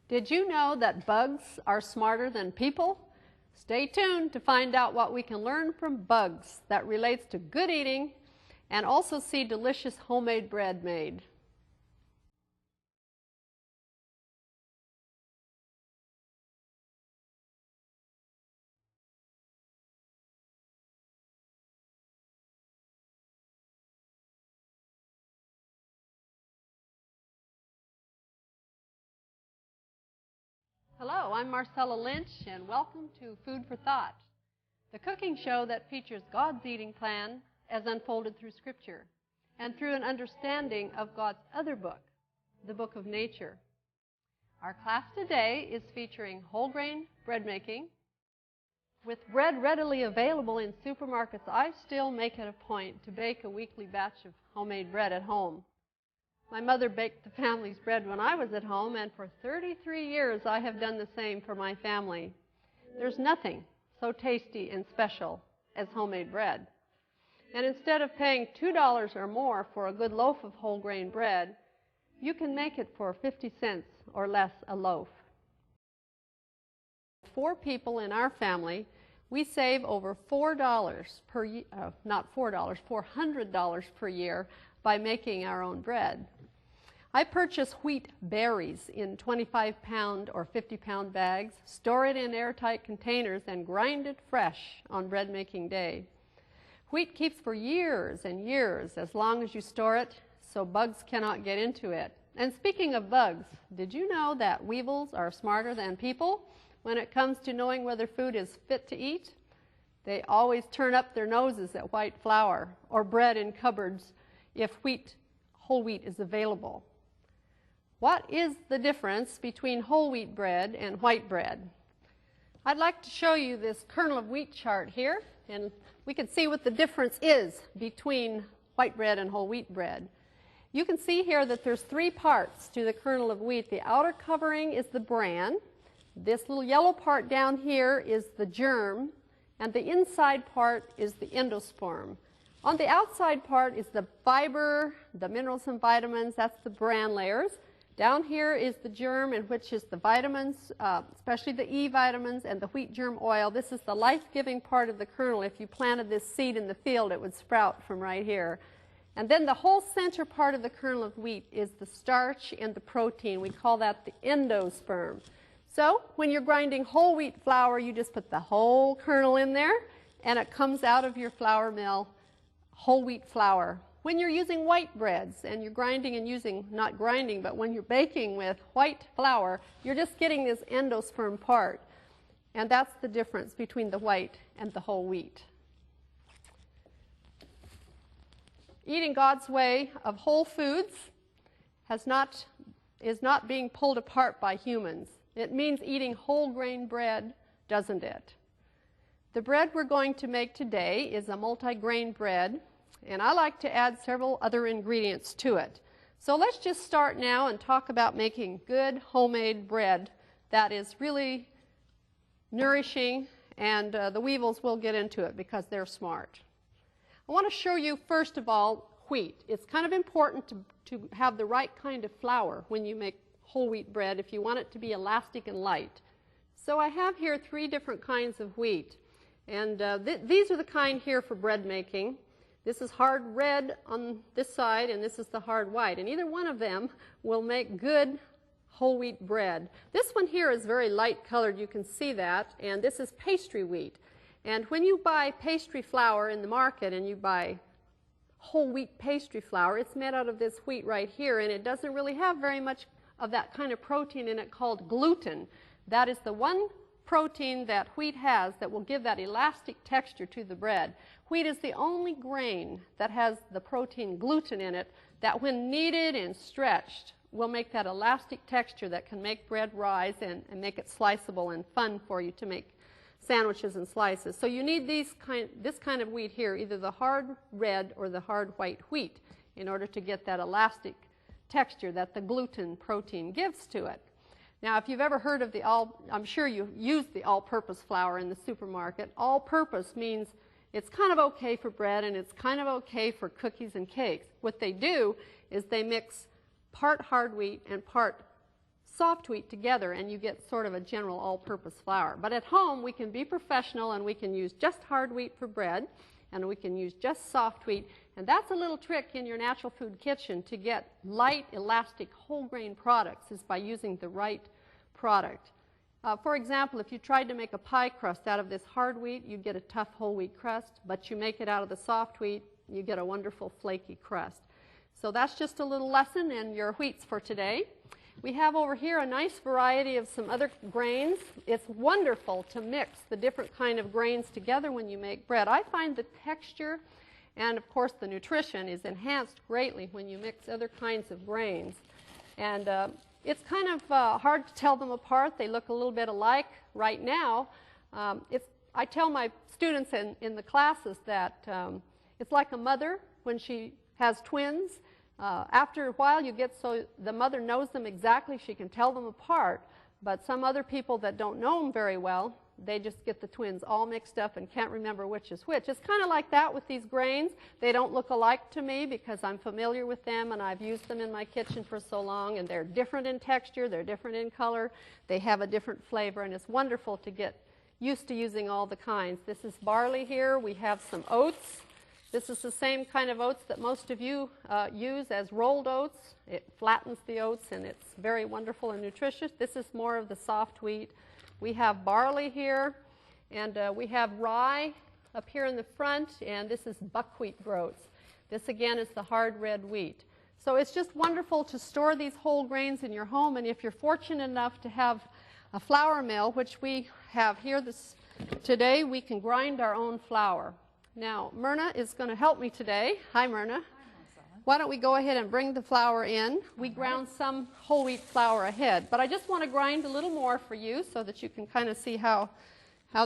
Did you know that bugs are smarter than people? Stay tuned to find out what we can learn from bugs that relates to good eating, and also see delicious homemade bread made. Hello, I'm Marcella Lynch, and welcome to Food for Thought, the cooking show that features God's eating plan as unfolded through Scripture and through an understanding of God's other book, the Book of Nature. Our class today is featuring whole grain bread making. With bread readily available in supermarkets, I still make it a point to bake a weekly batch of homemade bread at home. My mother baked the family's bread when I was at home, and for 33 years I have done the same for my family. There's nothing so tasty and special as homemade bread. And instead of paying $2 or more for a good loaf of whole grain bread, you can make it for 50 cents or less a loaf. 4 people in our family, we save over $4 per year, not $4, $400 per year by making our own bread. I purchase wheat berries in 25-pound or 50-pound bags, store it in airtight containers, and grind it fresh on bread making day. Wheat keeps for years and years as long as you store it, so bugs cannot get into it. And speaking of bugs, did you know that weevils are smarter than people when it comes to knowing whether food is fit to eat? They always turn up their noses at white flour or bread in cupboards if whole wheat is available. What is the difference between whole wheat bread and white bread? I'd like to show you this kernel of wheat chart here, and we can see what the difference is between white bread and whole wheat bread. You can see here that there's 3 parts to the kernel of wheat. The outer covering is the bran. This little yellow part down here is the germ, and the inside part is the endosperm. On the outside part is the fiber, the minerals and vitamins, that's the bran layers. Down here is the germ, in which is the vitamins, especially the E vitamins and the wheat germ oil. This is the life-giving part of the kernel. If you planted this seed in the field, it would sprout from right here. And then the whole center part of the kernel of wheat is the starch and the protein. We call that the endosperm. So when you're grinding whole wheat flour, you just put the whole kernel in there, and it comes out of your flour mill whole wheat flour. When you're using white breads and you're grinding and using, not grinding, but when you're baking with white flour, you're just getting this endosperm part. And that's the difference between the white and the whole wheat. Eating God's way of whole foods is not being pulled apart by humans. It means eating whole grain bread, doesn't it? The bread we're going to make today is a multi-grain bread, and I like to add several other ingredients to it. So let's just start now and talk about making good homemade bread that is really nourishing, and the weevils will get into it because they're smart. I want to show you first of all wheat. It's kind of important to have the right kind of flour when you make whole wheat bread if you want it to be elastic and light. So I have here 3 different kinds of wheat, and these are the kind here for bread making. This is hard red on this side, and this is the hard white, and either one of them will make good whole wheat bread. This one here is very light colored, you can see that, and this is pastry wheat. And when you buy pastry flour in the market and you buy whole wheat pastry flour, it's made out of this wheat right here, and it doesn't really have very much of that kind of protein in it called gluten. That is the one protein that wheat has that will give that elastic texture to the bread. Wheat is the only grain that has the protein gluten in it that when kneaded and stretched will make that elastic texture that can make bread rise and make it sliceable and fun for you to make sandwiches and slices. So you need this kind of wheat here, either the hard red or the hard white wheat, in order to get that elastic texture that the gluten protein gives to it. Now, if you've ever heard of I'm sure you use the all-purpose flour in the supermarket. All-purpose means it's kind of okay for bread and it's kind of okay for cookies and cakes. What they do is they mix part hard wheat and part soft wheat together and you get sort of a general all-purpose flour. But at home we can be professional and we can use just hard wheat for bread and we can use just soft wheat. And that's a little trick in your natural food kitchen to get light, elastic, whole grain products is by using the right product. For example, if you tried to make a pie crust out of this hard wheat, you'd get a tough whole wheat crust, but you make it out of the soft wheat, you get a wonderful flaky crust. So that's just a little lesson in your wheats for today. We have over here a nice variety of some other grains. It's wonderful to mix the different kind of grains together when you make bread. I find the texture and, of course, the nutrition is enhanced greatly when you mix other kinds of grains. And it's kind of hard to tell them apart. They look a little bit alike right now. I tell my students in the classes that it's like a mother when she has twins. After a while, you get so the mother knows them exactly. She can tell them apart. But some other people that don't know them very well, they just get the twins all mixed up and can't remember which is which. It's kind of like that with these grains. They don't look alike to me because I'm familiar with them and I've used them in my kitchen for so long, and they're different in texture, they're different in color, they have a different flavor, and it's wonderful to get used to using all the kinds. This is barley here. We have some oats. This is the same kind of oats that most of you use as rolled oats. It flattens the oats and it's very wonderful and nutritious. This is more of the soft wheat. We have barley here, and we have rye up here in the front, and this is buckwheat groats. This again is the hard red wheat. So it's just wonderful to store these whole grains in your home, and if you're fortunate enough to have a flour mill, which we have here today, we can grind our own flour. Now, Myrna is going to help me today. Hi, Myrna. Why don't we go ahead and bring the flour in? We ground some whole wheat flour ahead, but I just want to grind a little more for you so that you can kind of see how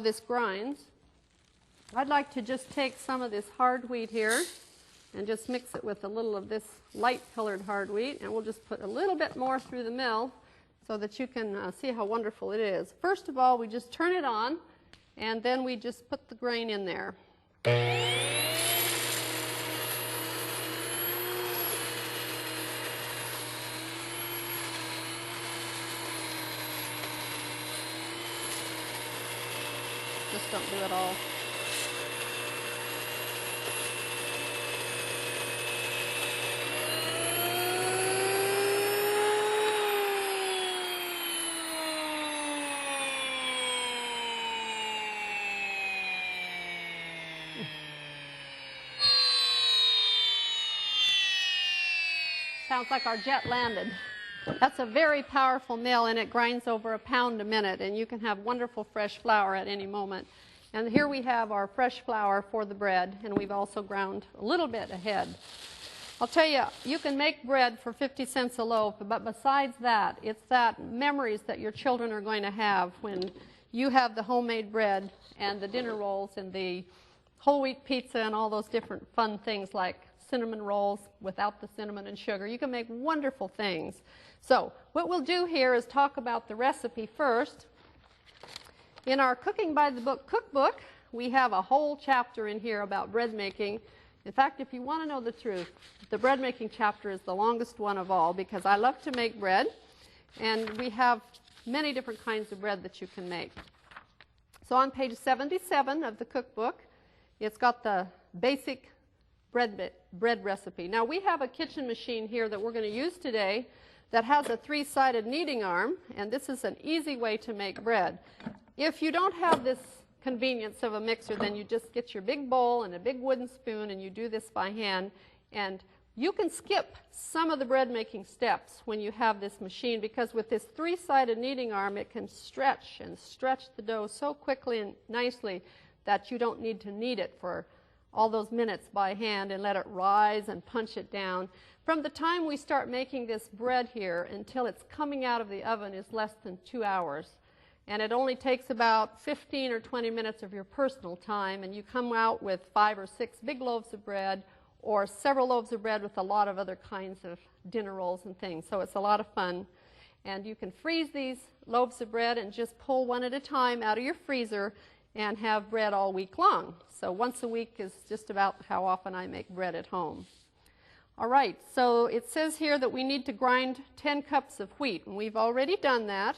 this grinds. I'd like to just take some of this hard wheat here and just mix it with a little of this light colored hard wheat, and we'll just put a little bit more through the mill so that you can see how wonderful it is. First of all, we just turn it on, and then we just put the grain in there. Just don't do it all. Sounds like our jet landed. That's a very powerful mill, and it grinds over a pound a minute, and you can have wonderful fresh flour at any moment. And here we have our fresh flour for the bread, and we've also ground a little bit ahead. I'll tell you, you can make bread for 50 cents a loaf, but besides that, it's that memories that your children are going to have when you have the homemade bread and the dinner rolls and the whole wheat pizza and all those different fun things like cinnamon rolls without the cinnamon and sugar. You can make wonderful things. So what we'll do here is talk about the recipe first. In our Cooking by the Book cookbook, we have a whole chapter in here about bread making. In fact, if you want to know the truth, the bread making chapter is the longest one of all because I love to make bread, and we have many different kinds of bread that you can make. So on page 77 of the cookbook, it's got the basic bread recipe. Now we have a kitchen machine here that we're going to use today that has a three-sided kneading arm, and this is an easy way to make bread. If you don't have this convenience of a mixer, then you just get your big bowl and a big wooden spoon and you do this by hand, and you can skip some of the bread making steps when you have this machine, because with this three-sided kneading arm it can stretch and stretch the dough so quickly and nicely that you don't need to knead it for all those minutes by hand and let it rise and punch it down. From the time we start making this bread here until it's coming out of the oven is less than 2 hours. And it only takes about 15 or 20 minutes of your personal time, and you come out with 5 or 6 big loaves of bread or several loaves of bread with a lot of other kinds of dinner rolls and things. So it's a lot of fun. And you can freeze these loaves of bread and just pull one at a time out of your freezer and have bread all week long. So once a week is just about how often I make bread at home. All right, so it says here that we need to grind 10 cups of wheat, and we've already done that.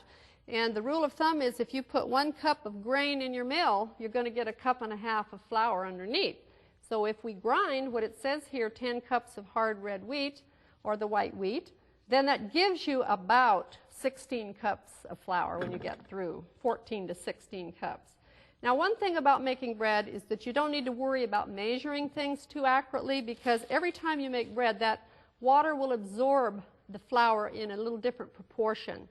And the rule of thumb is if you put 1 cup of grain in your mill, you're going to get 1.5 cups of flour underneath. So if we grind what it says here, 10 cups of hard red wheat, or the white wheat, then that gives you about 16 cups of flour when you get through, 14 to 16 cups. Now, one thing about making bread is that you don't need to worry about measuring things too accurately, because every time you make bread, that water will absorb the flour in a little different proportion.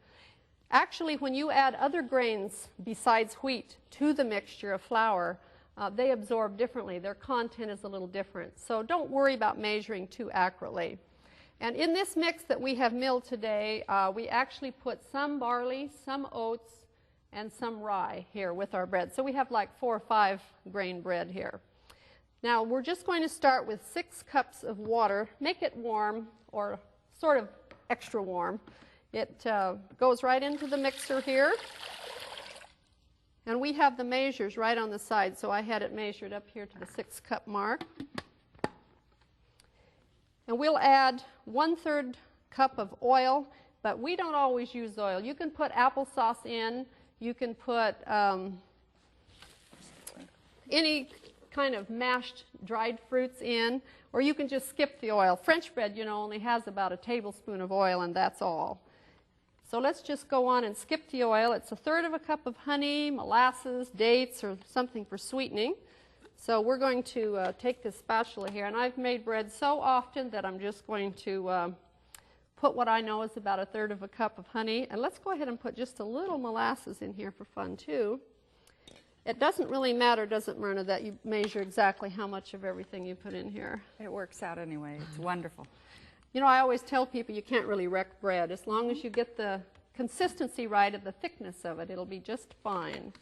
Actually, when you add other grains besides wheat to the mixture of flour, they absorb differently. Their content is a little different. So don't worry about measuring too accurately. And in this mix that we have milled today, we actually put some barley, some oats, and some rye here with our bread. So we have like 4 or 5 grain bread here. Now we're just going to start with 6 cups of water. Make it warm, or sort of extra warm. It goes right into the mixer here. And we have the measures right on the side, so I had it measured up here to the 6 cup mark. And we'll add 1/3 cup of oil, but we don't always use oil. You can put applesauce in. You can put any kind of mashed dried fruits in, or you can just skip the oil. French bread, you know, only has about 1 tablespoon of oil, and that's all. So let's just go on and skip the oil. It's 1/3 cup of honey, molasses, dates, or something for sweetening. So we're going to take this spatula here, and I've made bread so often that I'm just going to put what I know is about 1/3 cup of honey. And let's go ahead and put just a little molasses in here for fun too. It doesn't really matter, does it, Myrna, that you measure exactly how much of everything you put in here? It works out anyway. It's wonderful. You know, I always tell people you can't really wreck bread. As long as you get the consistency right and the thickness of it, it'll be just fine.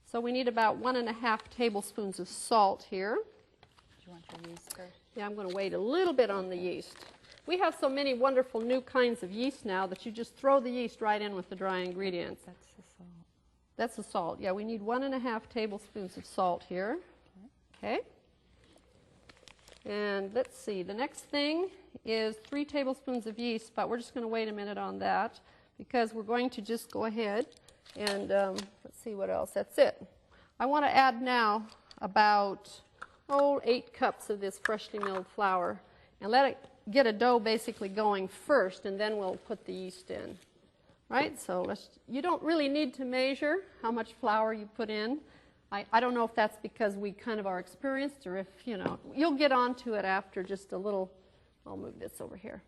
So we need about 1.5 tablespoons of salt here. Do you want your yeast first? Yeah, I'm going to wait a little bit on the yeast. We have so many wonderful new kinds of yeast now that you just throw the yeast right in with the dry ingredients. That's the salt. That's the salt. Yeah, we need 1.5 tablespoons of salt here. Okay. And let's see, the next thing is 3 tablespoons of yeast, but we're just going to wait a minute on that because we're going to just go ahead and let's see what else. That's it. I want to add now about 8 cups of this freshly milled flour and let it get a dough basically going first, and then we'll put the yeast in. Right? So you don't really need to measure how much flour you put in. I don't know if that's because we kind of are experienced, or if, you know, you'll get onto it after just a little. I'll move this over here.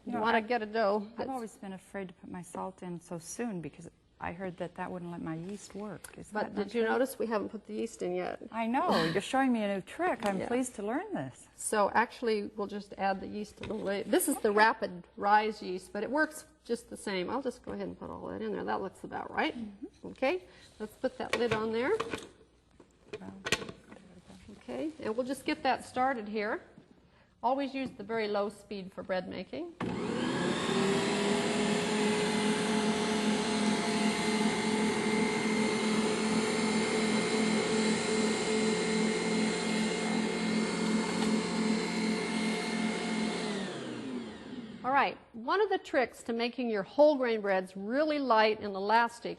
You want to get a dough. I've always been afraid to put my salt in so soon because I heard that wouldn't let my yeast work. But did you notice we haven't put the yeast in yet? I know. You're showing me a new trick. I'm pleased to learn this. So actually, we'll just add the yeast a little later. This is the rapid rise yeast, but it works just the same. I'll just go ahead and put all that in there. That looks about right. Okay, let's put that lid on there. Okay, and we'll just get that started here. Always use the very low speed for bread making. All right, one of the tricks to making your whole grain breads really light and elastic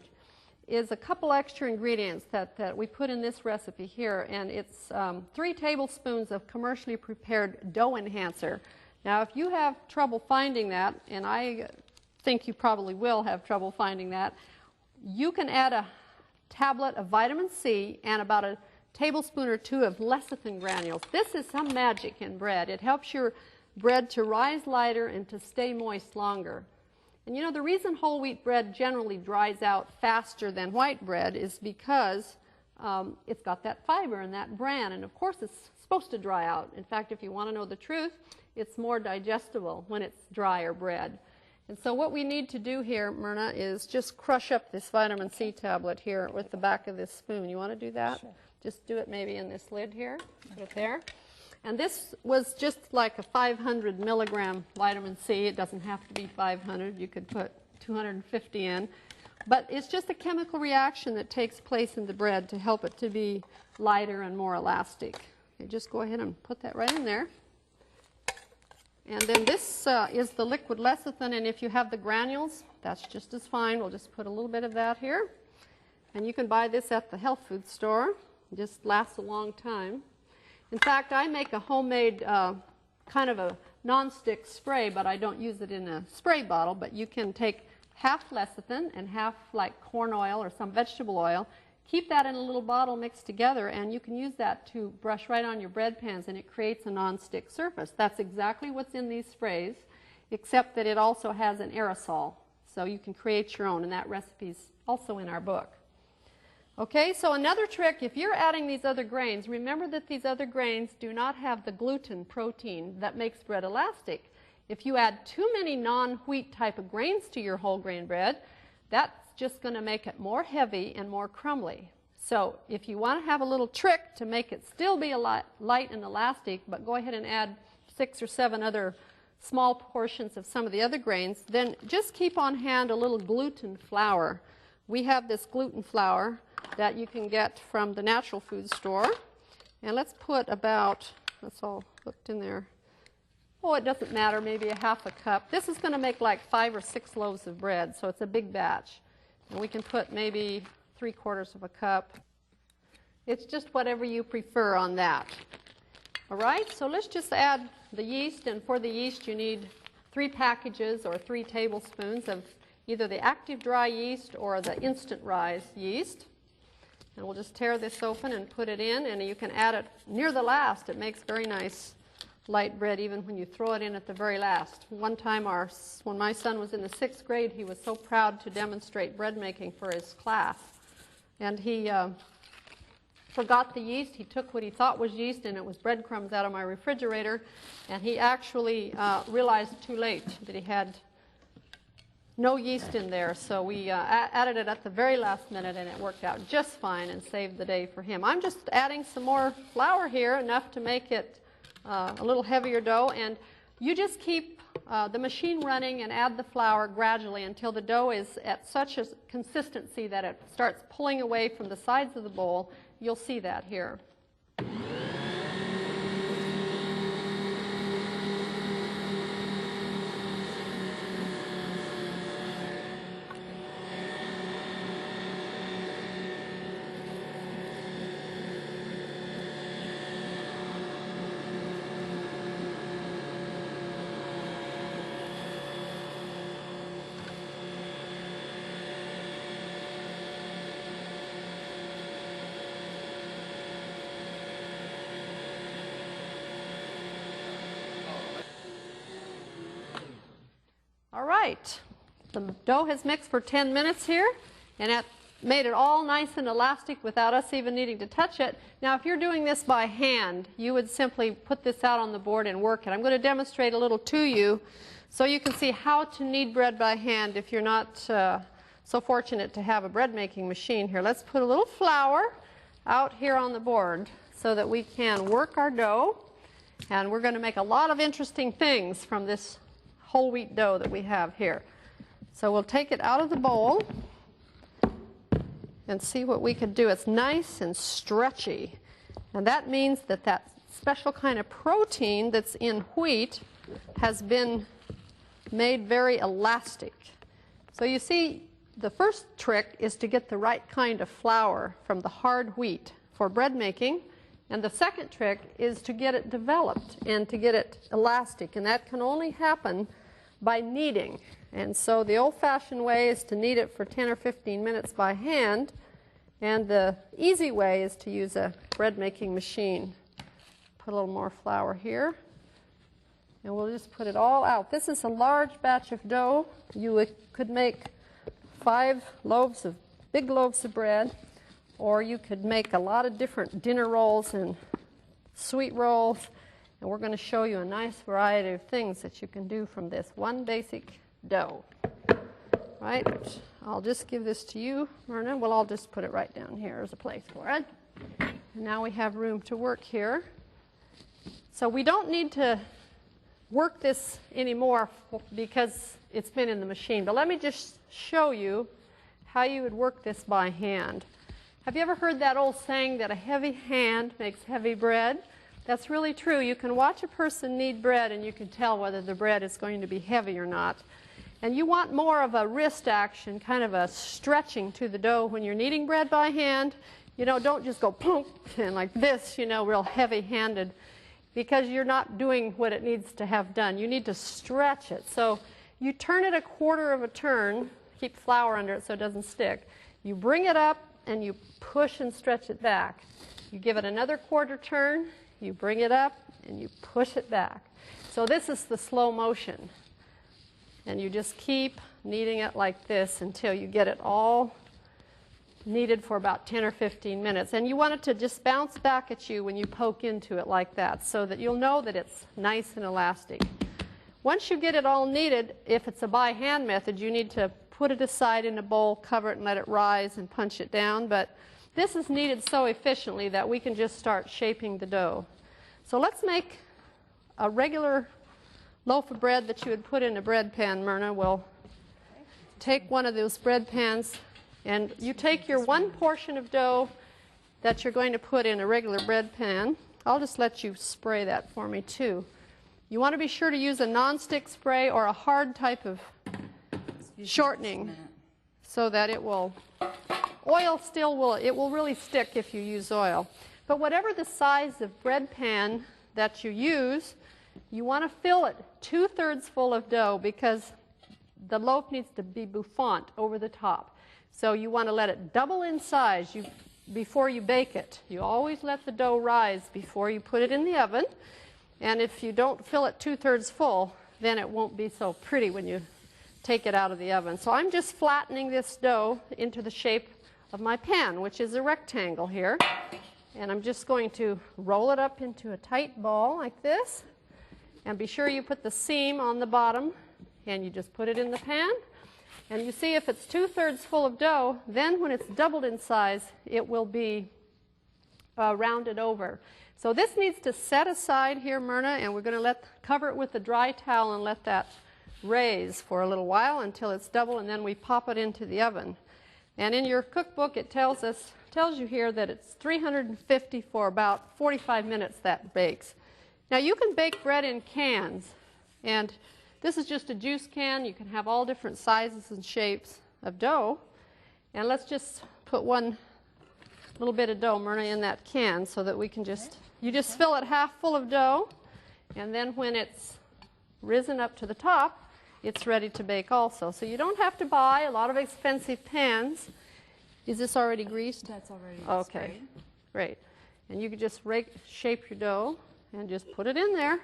is a couple extra ingredients that we put in this recipe here, and it's 3 tablespoons of commercially prepared dough enhancer. Now, if you have trouble finding that, and I think you probably will have trouble finding that, you can add a tablet of vitamin C and about a tablespoon or 2 of lecithin granules. This is some magic in bread. It helps your bread to rise lighter and to stay moist longer. And you know, the reason whole wheat bread generally dries out faster than white bread is because it's got that fiber and that bran, and of course it's supposed to dry out. In fact, if you want to know the truth, it's more digestible when it's drier bread. And so what we need to do here, Myrna, is just crush up this vitamin C tablet here with the back of this spoon. You want to do that? Sure. Just do it maybe in this lid here. Put it there. And this was just like a 500 milligram vitamin C. It doesn't have to be 500. You could put 250 in. But it's just a chemical reaction that takes place in the bread to help it to be lighter and more elastic. Okay, just go ahead and put that right in there. And then this is the liquid lecithin, and if you have the granules, that's just as fine. We'll just put a little bit of that here. And you can buy this at the health food store. It just lasts a long time. In fact, I make a homemade kind of a non-stick spray, but I don't use it in a spray bottle. But you can take half lecithin and half like corn oil or some vegetable oil. Keep that in a little bottle mixed together, and you can use that to brush right on your bread pans, and it creates a non-stick surface. That's exactly what's in these sprays, except that it also has an aerosol. So you can create your own, and that recipe's also in our book. Okay, so another trick, if you're adding these other grains, remember that these other grains do not have the gluten protein that makes bread elastic. If you add too many non-wheat type of grains to your whole grain bread, that's just going to make it more heavy and more crumbly. So if you want to have a little trick to make it still be light and elastic, but go ahead and add 6 or 7 other small portions of some of the other grains, then just keep on hand a little gluten flour. We have this gluten flour that you can get from the natural food store. And let's put about, that's all hooked in there. Oh, it doesn't matter, maybe a half a cup. This is going to make like 5 or 6 loaves of bread, so it's a big batch. And we can put maybe 3/4 of a cup. It's just whatever you prefer on that. All right, so let's just add the yeast, and for the yeast you need 3 packages or 3 tablespoons of either the active dry yeast or the instant rise yeast. And we'll just tear this open and put it in, and you can add it near the last. It makes very nice light bread even when you throw it in at the very last. One time when my son was in the 6th grade, he was so proud to demonstrate bread making for his class. And he forgot the yeast. He took what he thought was yeast, and it was breadcrumbs out of my refrigerator. And he actually realized too late that he had no yeast in there. So we added it at the very last minute, and it worked out just fine and saved the day for him. I'm just adding some more flour here, enough to make it a little heavier dough, and you just keep the machine running and add the flour gradually until the dough is at such a consistency that it starts pulling away from the sides of the bowl. You'll see that here. All right, the dough has mixed for 10 minutes here, and that made it all nice and elastic without us even needing to touch it. Now, if you're doing this by hand, you would simply put this out on the board and work it. I'm going to demonstrate a little to you so you can see how to knead bread by hand if you're not so fortunate to have a bread making machine here. Let's put a little flour out here on the board so that we can work our dough, and we're going to make a lot of interesting things from this whole wheat dough that we have here. So we'll take it out of the bowl and see what we can do. It's nice and stretchy, and that means that that special kind of protein that's in wheat has been made very elastic. So you see, the first trick is to get the right kind of flour from the hard wheat for bread making. And the second trick is to get it developed and to get it elastic, and that can only happen by kneading. And so the old-fashioned way is to knead it for 10 or 15 minutes by hand, and the easy way is to use a bread making machine. Put a little more flour here, and we'll just put it all out. This is a large batch of dough. You could make 5 loaves of big loaves of bread, or you could make a lot of different dinner rolls and sweet rolls, and we're going to show you a nice variety of things that you can do from this one basic dough. Right? I'll just give this to you, Myrna. Well, I'll just put it right down here as a place for it. And now we have room to work here. So we don't need to work this anymore because it's been in the machine, but let me just show you how you would work this by hand. Have you ever heard that old saying that a heavy hand makes heavy bread? That's really true. You can watch a person knead bread and you can tell whether the bread is going to be heavy or not. And you want more of a wrist action, kind of a stretching to the dough when you're kneading bread by hand. You know, don't just go plunk and like this, you know, real heavy-handed, because you're not doing what it needs to have done. You need to stretch it. So you turn it a quarter of a turn, keep flour under it so it doesn't stick. You bring it up and you push and stretch it back. You give it another quarter turn, you bring it up and you push it back. So this is the slow motion. And you just keep kneading it like this until you get it all kneaded for about 10 or 15 minutes. And you want it to just bounce back at you when you poke into it like that, so that you'll know that it's nice and elastic. Once you get it all kneaded, if it's a by hand method, you need to put it aside in a bowl, cover it and let it rise and punch it down. But this is kneaded so efficiently that we can just start shaping the dough. So let's make a regular loaf of bread that you would put in a bread pan. Myrna will take one of those bread pans, and you take your one portion of dough that you're going to put in a regular bread pan. I'll just let you spray that for me too. You want to be sure to use a non-stick spray or a hard type of shortening so that it will, oil still will, it will really stick if you use oil. But whatever the size of bread pan that you use, you want to fill it 2/3 full of dough, because the loaf needs to be bouffant over the top. So you want to let it double in size before you bake it. You always let the dough rise before you put it in the oven. And if you don't fill it 2/3 full, then it won't be so pretty when you take it out of the oven. So I'm just flattening this dough into the shape of my pan, which is a rectangle here. And I'm just going to roll it up into a tight ball like this. And be sure you put the seam on the bottom, and you just put it in the pan. And you see, if it's 2/3 full of dough, then when it's doubled in size, it will be rounded over. So this needs to set aside here, Myrna, and we're going to cover it with a dry towel and let that raise for a little while until it's double, and then we pop it into the oven. And in your cookbook, it tells you here that it's 350 for about 45 minutes that bakes. Now you can bake bread in cans, and this is just a juice can. You can have all different sizes and shapes of dough. And let's just put one little bit of dough, Myrna, in that can so that we can you just fill it half full of dough, and then when it's risen up to the top, it's ready to bake also. So you don't have to buy a lot of expensive pans. Is this already greased? That's already okay. sprayed. Great. And you can just shape your dough and just put it in there.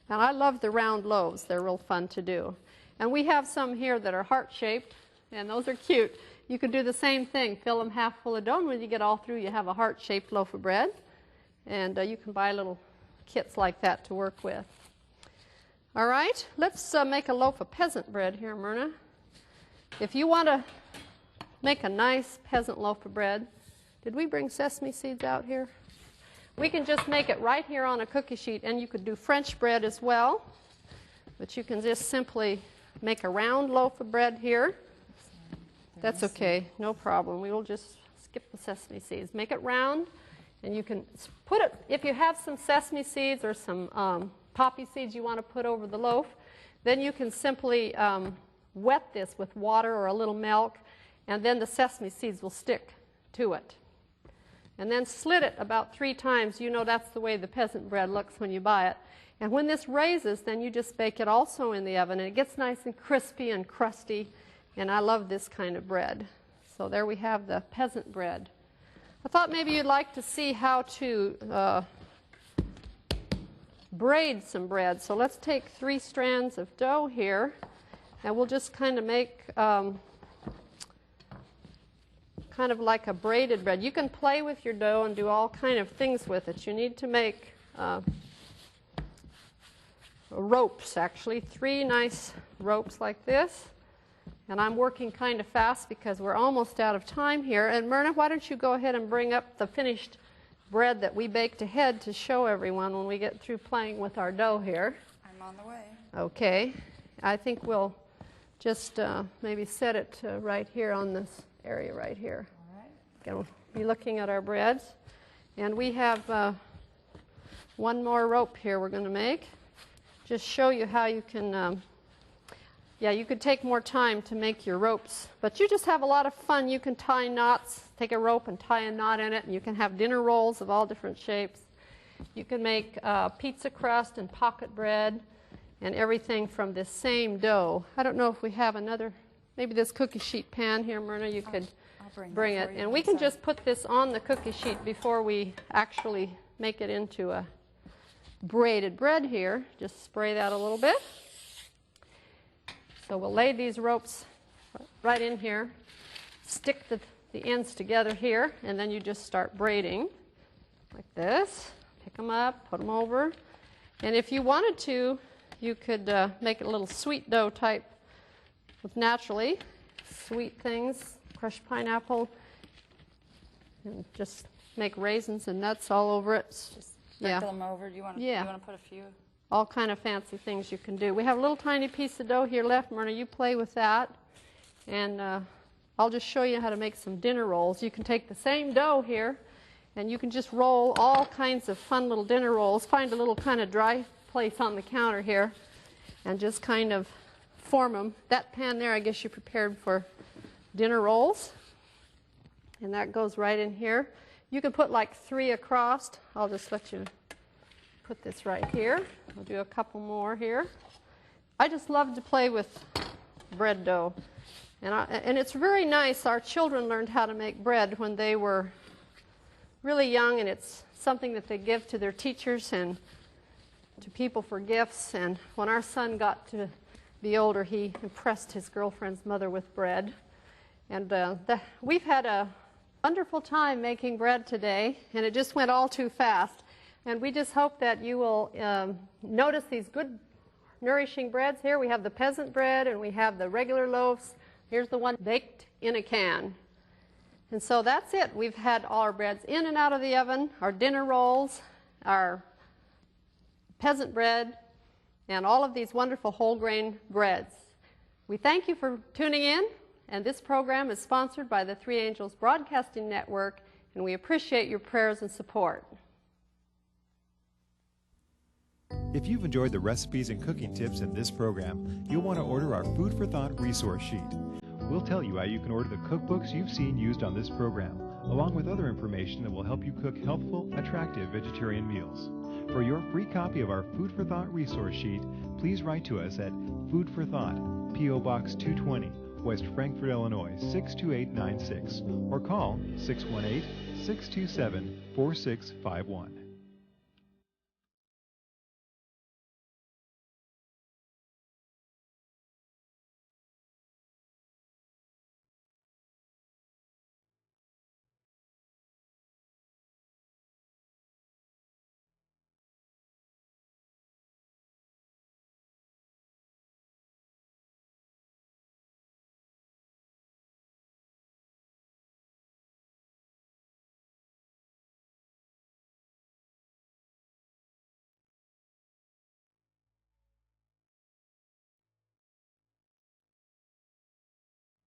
And I love the round loaves. They're real fun to do. And we have some here that are heart-shaped, and those are cute. You can do the same thing. Fill them half full of dough, and when you get all through, you have a heart-shaped loaf of bread. And you can buy little kits like that to work with. All right, let's make a loaf of peasant bread here, Myrna. If you want to make a nice peasant loaf of bread, did we bring sesame seeds out here? We can just make it right here on a cookie sheet, and you could do French bread as well. But you can just simply make a round loaf of bread here. That's okay, no problem. We will just skip the sesame seeds. Make it round, and you can put it, if you have some sesame seeds or some poppy seeds you want to put over the loaf, then you can simply wet this with water or a little milk, and then the sesame seeds will stick to it. And then slit it about 3 times. You know that's the way the peasant bread looks when you buy it. And when this raises, then you just bake it also in the oven, and it gets nice and crispy and crusty, and I love this kind of bread. So there we have the peasant bread. I thought maybe you'd like to see how to braid some bread. So let's take 3 strands of dough here, and we'll just kind of make kind of like a braided bread. You can play with your dough and do all kind of things with it. You need to make ropes, actually, 3 nice ropes like this. And I'm working kind of fast because we're almost out of time here. And Myrna, why don't you go ahead and bring up the finished bread that we baked ahead to show everyone when we get through playing with our dough here. I'm on the way. Okay. I think we'll just maybe set it right here on this area right here. All right. We'll be looking at our breads. And we have one more rope here we're going to make. Just show you how you can, yeah, you could take more time to make your ropes, but you just have a lot of fun. You can tie knots, take a rope and tie a knot in it, and you can have dinner rolls of all different shapes. You can make pizza crust and pocket bread and everything from this same dough. I don't know if we have another, maybe this cookie sheet pan here, Myrna, you could bring it. And we can just put this on the cookie sheet before we actually make it into a braided bread here. Just spray that a little bit. So we'll lay these ropes right in here, stick the ends together here, and then you just start braiding like this. Pick them up, put them over. And if you wanted to, you could make it a little sweet dough type with naturally sweet things, crushed pineapple, and just make raisins and nuts all over it. Just sprinkle them over. Do you want to put a few? All kind of fancy things you can do. We have a little tiny piece of dough here left. Myrna, you play with that. And I'll just show you how to make some dinner rolls. You can take the same dough here, and you can just roll all kinds of fun little dinner rolls. Find a little kind of dry place on the counter here and just kind of form them. That pan there, I guess you prepared for dinner rolls. And that goes right in here. You can put like 3 across. I'll just let you put this right here. I'll do a couple more here. I just love to play with bread dough. And it's very nice. Our children learned how to make bread when they were really young, and it's something that they give to their teachers and to people for gifts. And when our son got to be older, he impressed his girlfriend's mother with bread. And we've had a wonderful time making bread today, and it just went all too fast. And we just hope that you will notice these good, nourishing breads here. We have the peasant bread, and we have the regular loaves. Here's the one baked in a can. And so that's it. We've had all our breads in and out of the oven, our dinner rolls, our peasant bread, and all of these wonderful whole grain breads. We thank you for tuning in, and this program is sponsored by the Three Angels Broadcasting Network, and we appreciate your prayers and support. If you've enjoyed the recipes and cooking tips in this program, you'll want to order our Food for Thought resource sheet. We'll tell you how you can order the cookbooks you've seen used on this program, along with other information that will help you cook healthful, attractive vegetarian meals. For your free copy of our Food for Thought resource sheet, please write to us at Food for Thought, P.O. Box 220, West Frankfort, Illinois 62896, or call 618-627-4651.